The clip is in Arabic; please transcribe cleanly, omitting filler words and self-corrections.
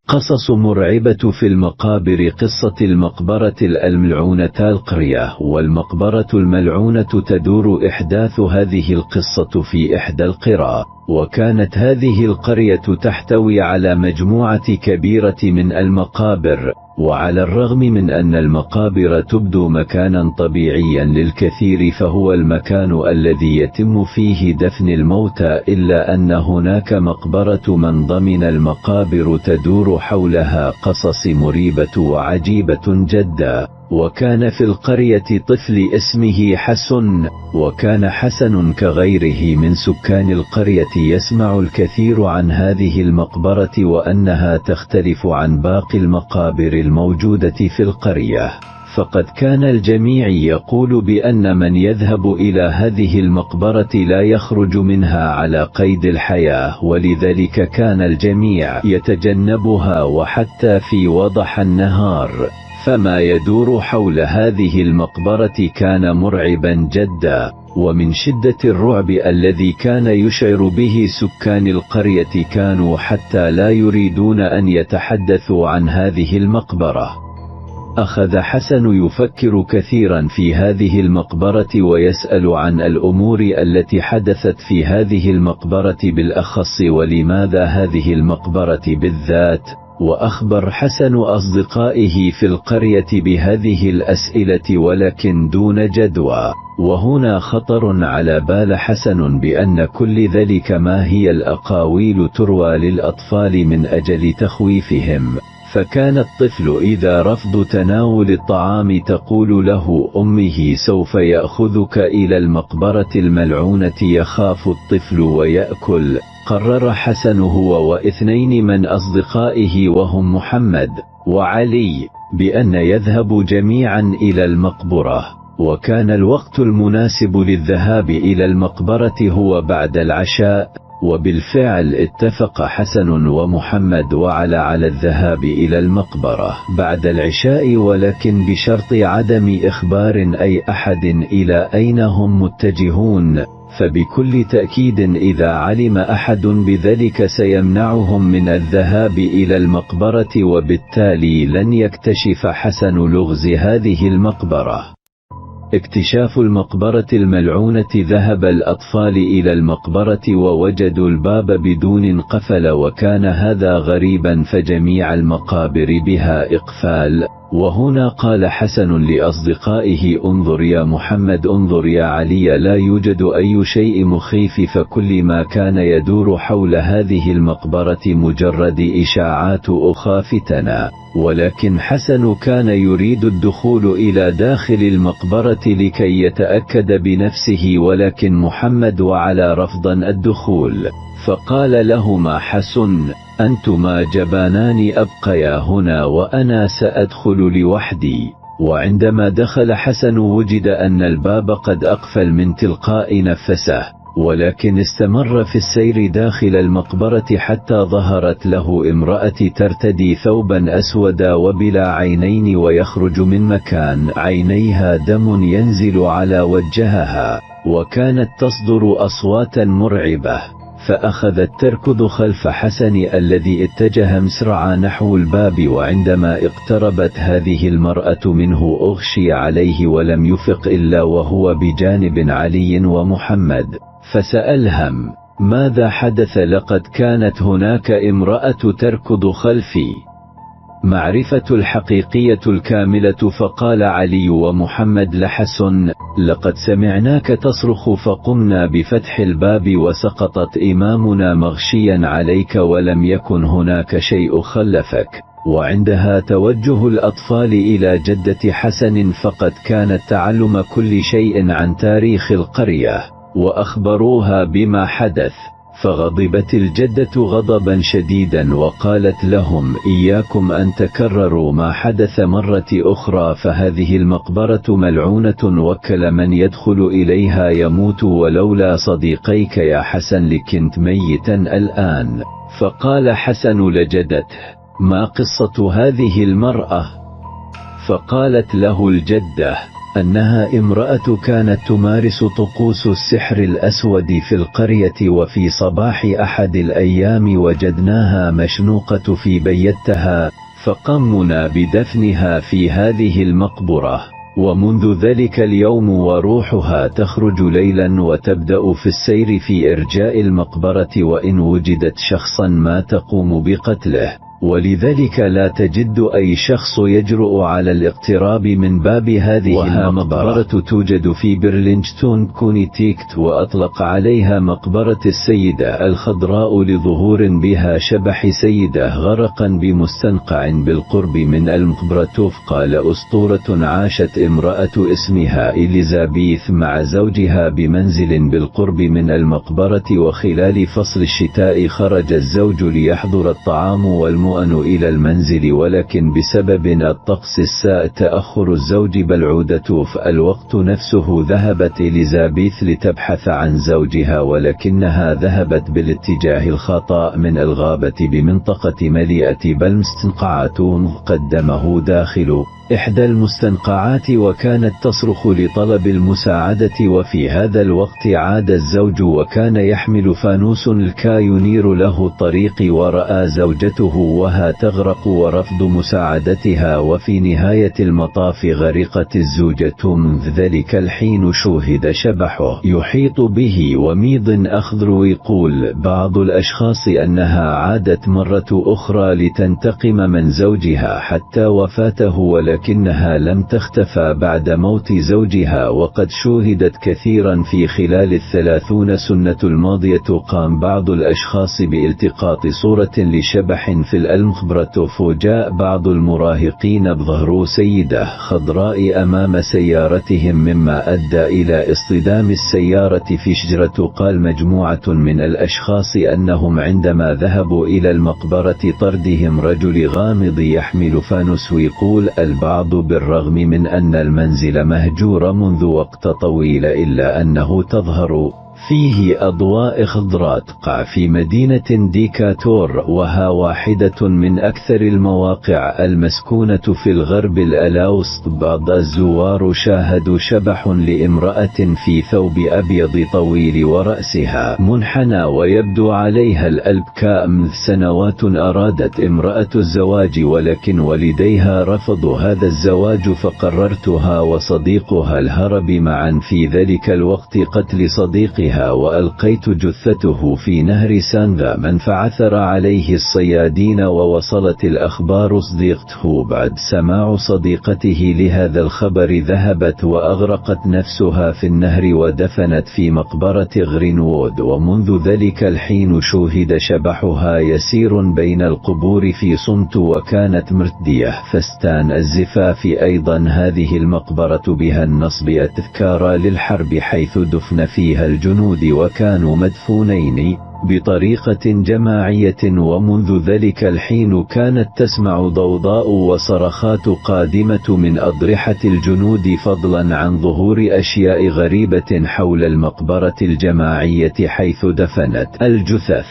قصص مرعبة في المقابر. قصة المقبرة الملعونة. القرية والمقبرة الملعونة تدور أحداث هذه القصة في إحدى القرى، وكانت هذه القرية تحتوي على مجموعة كبيرة من المقابر، وعلى الرغم من أن المقابر تبدو مكانا طبيعيا للكثير فهو المكان الذي يتم فيه دفن الموتى، إلا أن هناك مقبرة من ضمن المقابر تدور حولها قصص مريبة وعجيبة جدا. وكان في القرية طفل اسمه حسن، وكان حسن كغيره من سكان القرية يسمع الكثير عن هذه المقبرة وأنها تختلف عن باقي المقابر الموجودة في القرية، فقد كان الجميع يقول بأن من يذهب إلى هذه المقبرة لا يخرج منها على قيد الحياة، ولذلك كان الجميع يتجنبها وحتى في وضح النهار. فما يدور حول هذه المقبرة كان مرعبا جدا، ومن شدة الرعب الذي كان يشعر به سكان القرية كانوا حتى لا يريدون أن يتحدثوا عن هذه المقبرة. أخذ حسن يفكر كثيرا في هذه المقبرة ويسأل عن الأمور التي حدثت في هذه المقبرة بالأخص، ولماذا هذه المقبرة بالذات. وأخبر حسن أصدقائه في القرية بهذه الأسئلة ولكن دون جدوى. وهنا خطر على بال حسن بأن كل ذلك ما هي الأقاويل تروى للأطفال من أجل تخويفهم. فكان الطفل إذا رفض تناول الطعام تقول له أمه سوف يأخذك إلى المقبرة الملعونة، يخاف الطفل ويأكل. قرر حسن هو واثنين من أصدقائه وهم محمد وعلي بأن يذهبوا جميعا إلى المقبرة، وكان الوقت المناسب للذهاب إلى المقبرة هو بعد العشاء. وبالفعل اتفق حسن ومحمد على الذهاب إلى المقبرة بعد العشاء، ولكن بشرط عدم إخبار أي أحد إلى أين هم متجهون، فبكل تأكيد إذا علم أحد بذلك سيمنعهم من الذهاب إلى المقبرة، وبالتالي لن يكتشف حسن لغز هذه المقبرة. اكتشاف المقبرة الملعونة. ذهب الأطفال إلى المقبرة ووجدوا الباب بدون قفل، وكان هذا غريبا فجميع المقابر بها إقفال. وهنا قال حسن لأصدقائه انظر يا محمد، انظر يا علي، لا يوجد أي شيء مخيف، فكل ما كان يدور حول هذه المقبرة مجرد إشاعات أخافتنا. ولكن حسن كان يريد الدخول إلى داخل المقبرة لكي يتأكد بنفسه، ولكن محمد وعلى رفضا الدخول. فقال لهما حسن أنتما جبانان أبقيا هنا وأنا سأدخل لوحدي. وعندما دخل حسن وجد أن الباب قد أقفل من تلقاء نفسه، ولكن استمر في السير داخل المقبرة حتى ظهرت له امرأة ترتدي ثوبا أسودا وبلا عينين، ويخرج من مكان عينيها دم ينزل على وجهها، وكانت تصدر أصواتا مرعبة. فأخذت تركض خلف حسن الذي اتجه مسرعا نحو الباب، وعندما اقتربت هذه المرأة منه أغشي عليه ولم يفق إلا وهو بجانب علي ومحمد. فسألهم ماذا حدث؟ لقد كانت هناك امرأة تركض خلفي. معرفة الحقيقية الكاملة. فقال علي ومحمد لحسن لقد سمعناك تصرخ فقمنا بفتح الباب وسقطت إمامنا مغشيا عليك ولم يكن هناك شيء خلفك. وعندها توجه الأطفال إلى جدة حسن، فقد كانت تعلم كل شيء عن تاريخ القرية، وأخبروها بما حدث. فغضبت الجدة غضبا شديدا وقالت لهم إياكم أن تكرروا ما حدث مرة أخرى، فهذه المقبرة ملعونة وكل من يدخل إليها يموت، ولولا صديقيك يا حسن لكنت ميتا الآن. فقال حسن لجدته ما قصة هذه المرأة؟ فقالت له الجدة أنها امرأة كانت تمارس طقوس السحر الأسود في القرية، وفي صباح أحد الأيام وجدناها مشنوقة في بيتها، فقمنا بدفنها في هذه المقبرة. ومنذ ذلك اليوم وروحها تخرج ليلا وتبدأ في السير في إرجاء المقبرة، وإن وجدت شخصا ما تقوم بقتله، ولذلك لا تجد أي شخص يجرؤ على الاقتراب من باب هذه المقبرة. توجد في برلينغتون كونيتيكت، وأطلق عليها مقبرة السيدة الخضراء لظهور بها شبح سيدة غرقا بمستنقع بالقرب من المقبرة. قال أسطورة عاشت امرأة اسمها إليزابيث مع زوجها بمنزل بالقرب من المقبرة، وخلال فصل الشتاء خرج الزوج ليحضر الطعام والمؤن إلى المنزل، ولكن بسبب الطقس الساء تأخر الزوج بالعودة في الوقت نفسه ذهبت إليزابيث لتبحث عن زوجها، ولكنها ذهبت بالاتجاه الخطأ من الغابة بمنطقة مليئة بالمستنقعات، قدمه داخل إحدى المستنقعات وكانت تصرخ لطلب المساعدة. وفي هذا الوقت عاد الزوج وكان يحمل فانوس لكي ينير له الطريق، ورأى زوجته وها تغرق ورفض مساعدتها، وفي نهاية المطاف غرقت الزوجة. منذ ذلك الحين شوهد شبحه يحيط به وميض أخضر. يقول بعض الأشخاص أنها عادت مرة أخرى لتنتقم من زوجها حتى وفاته، ولكنها لم تختفى بعد موت زوجها، وقد شوهدت كثيرا في خلال 30 سنة الماضية. قام بعض الأشخاص بالتقاط صورة لشبح في المقبرة، فجاء بعض المراهقين بظهر سيدة خضراء أمام سيارتهم، مما أدى إلى اصطدام السيارة في شجرة. قال مجموعة من الأشخاص أنهم عندما ذهبوا إلى المقبرة طردهم رجل غامض يحمل فانوس. ويقول البعض بالرغم من أن المنزل مهجور منذ وقت طويل إلا أنه تظهر فيه أضواء خضراء تقع في مدينة ديكاتور، وها واحدة من أكثر المواقع المسكونة في الغرب الألاوسط. بعض الزوار شاهدوا شبح لامرأة في ثوب أبيض طويل ورأسها منحنى ويبدو عليها الألبكاء. منذ سنوات أرادت امرأة الزواج، ولكن والديها رفضوا هذا الزواج، فقررتها وصديقها الهرب معا. في ذلك الوقت قتل صديقها وألقيت جثته في نهر سانذا، من فعثر عليه الصيادين ووصلت الأخبار صديقته. بعد سماع صديقته لهذا الخبر ذهبت وأغرقت نفسها في النهر ودفنت في مقبرة غرينوود، ومنذ ذلك الحين شوهد شبحها يسير بين القبور في صمت، وكانت مرتدية فستان الزفاف. أيضا هذه المقبرة بها النصب التذكار للحرب، حيث دفن فيها الجنود وكانوا مدفونين بطريقة جماعية. ومنذ ذلك الحين كانت تسمع ضوضاء وصرخات قادمة من أضرحة الجنود، فضلا عن ظهور أشياء غريبة حول المقبرة الجماعية حيث دفنت الجثث.